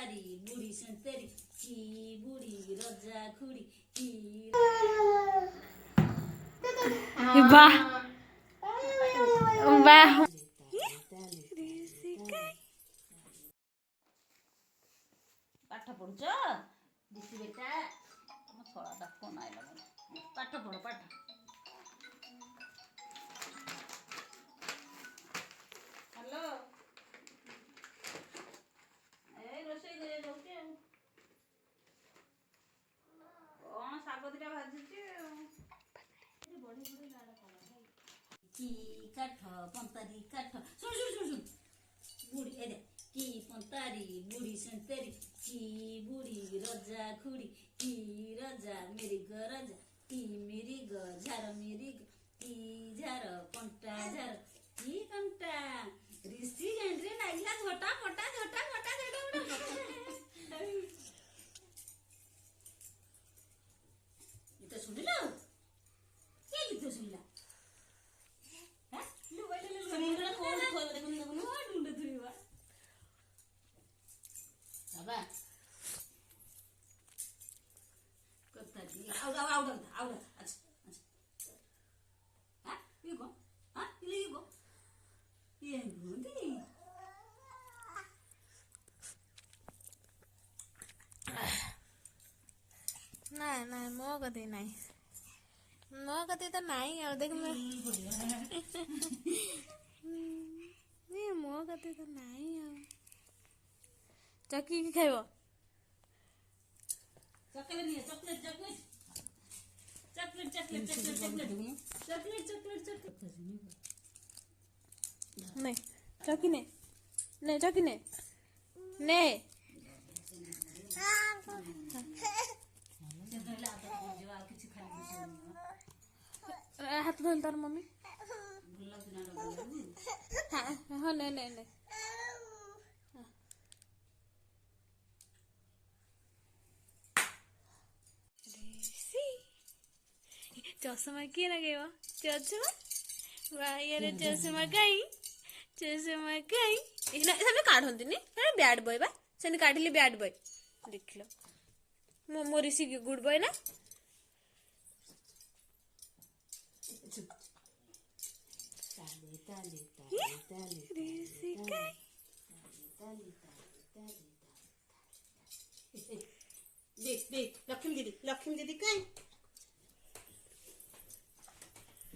पंतारी बुढ़ी संतरी की बुढ़ी रजा खुड़ी की वाह वाह पाठ पढ़ुच ऋषि बेटा तुम छड़ा फोन आइला पाठ पढ़ पाठ हेलो ए रोषे जाऊँगी कौन शाग दिटा भाजुची की काठ पंतारी काठ सुन सुन सुन सुन बुढ़ी ए की पंतारी बुढ़ी संतरी की बुढ़ी रजा खुड़ी की रजा मेरी ग रजा की मेरी ग झार मेरी ग की झार कंटा झार की कंटा ऋषि गांडरे नाइला झटा फटा झटा फटा झटा इतो सुनिलो के लितो सुनिला हां लु बैले लु सुनिला कोन खोय देखुन देखुन ढूंढ थुईवा बाबा कत्ता दी आउडा आउडा आउडा अच्छा अच्छा हां ये गो हां ये गो ये गुंदी ना ना मो कति नहीं मो कति तो नहीं और देख मैं ये मो कति तो नहीं और चक्की की खाइबो चॉकलेट नहीं chocolate chocolate chocolate chocolate chocolate chocolate chocolate chocolate chocolate नहीं चौकी ने नहीं चौकी ने नहीं हाथ धोल तार मम्मी हाँ हाँ नहीं नहीं नहीं चश्मा किए लगेगा चश्मा वायर चश्मा कहीं इसे काढ़ती नहीं बैड बॉय बा से काढ़िली बैड बॉय देख लो मो ऋषि गुड बॉय ना देख देख लक्ष्मी दीदी कहीं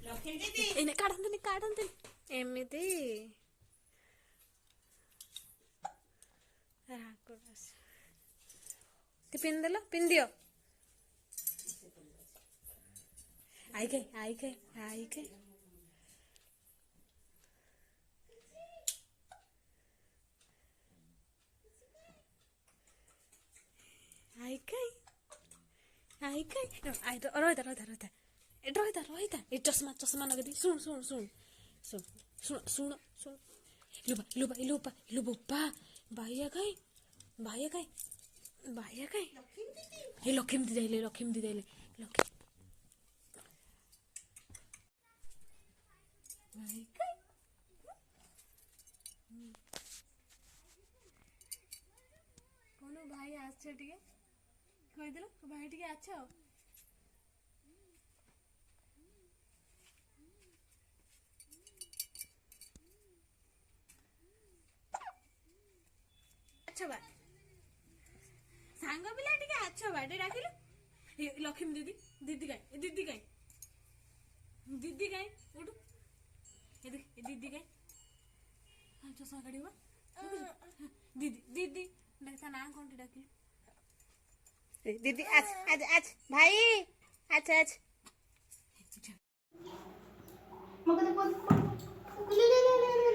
लक्ष्मी दीदी इन्हें काढ़ती एमती पिंदल पिंदियो आई गई आई गई आई गई आई गई आई गई आई तो रोहिता रोहिता रोहिता रोहिता रोहिता ये चश्मा चश्मा नगदी सुन सुन सुन सुन सुन सुन सुन लुबा लुबा लुबा लुबा भाइया गई भाइया गई भाइया गई ये लक्ष्मी दी जाइले लक्ष्मी दी जाइले लक्ष्मी भाई गई कोनो भाई आछे टिके कहि देलो भाई टिके आछो अच्छा बा सांग पिला टिके अच्छा बाटे डाकिलो लक्ष्मी दीदी दीदी काई दीदी काई उठ ए देख दीदी काई हां चश्मा काढिबा दीदी दीदी मेरा नाम कोन डाकिलो दीदी आज आज आज भाई आज आज मगद बोल ले ले ले ले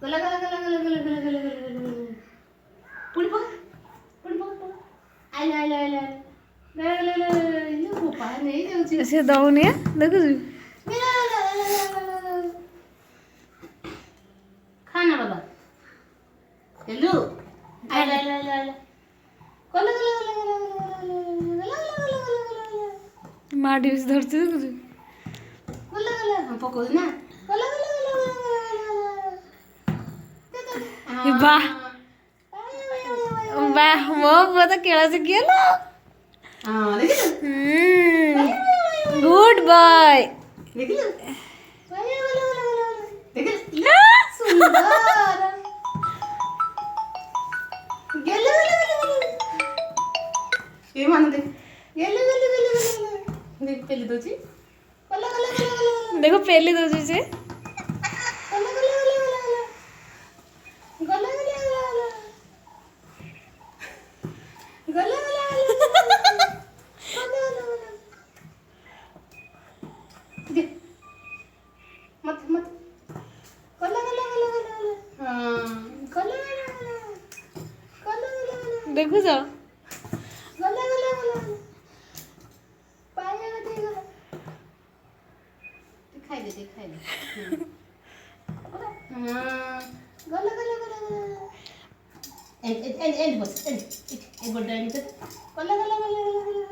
Gala gala gala gala gala gala gala gala gala. Puli pa. ଦଉଛି ସେ ଦଉନି ଦେଖୁଛୁ ଖାନା ବାବା ହେଲୁ ଆଇଲା ଆଇଲା ଆଇଲା ଆଇଲା କଲେ କଲେ କଲେ କଲେ ମାଟି ବେଶୀ ଧରିଛି ଦେଖୁଛୁ କଲେ କଲେ ହଁ ପକଉଛୁ ନା କଲେ କଲେ ଏ ବା ବା ମୋ ପୁଅ ତ ଖେଳ ଶିଖିଗଲା ହଁ ଦେଖିଲୁ ଗୁଡ୍ ବୟ ଦେଖିଲୁ ଦେଖିଲୁ ସୁନ୍ଦର ଗେଲ ଗେଲ ଗେଲ ଗେଲ ଏ ମାନ ଦେଖ ଗେଲ ଗେଲ ଗେଲ ଗେଲ ଦେਖ ପେଲି ଦଉଛି କଲେ କଲେ କଲେ କଲେ ଦେଖ ପେଲି ଦଉଛି ସେ କଲେ କଲେ କଲେ ଗଲେ ଗଲେ ଗଲେ ଗଲେ ଗଲେ ଦେ ମତ ମତ କଲେ କଲେ କଲେ କଲେ ହଁ କଲେ କଲେ କଲେ କଲେ ଦେଖୁଛ ଗଲେ ଗଲେ ଗଲେ ପାଣି ଦେଇ ଗଲେ ଖାଇଦେ ଦେ ଖାଇଦେ ଗଲେ ଗଲେ ଗଲେ ଏଣ୍ଡ ବସ ଏଣ୍ଡ ବଡ ଏଣ୍ଡ କଲେ ଗଲେ ଗଲେ ଗଲେ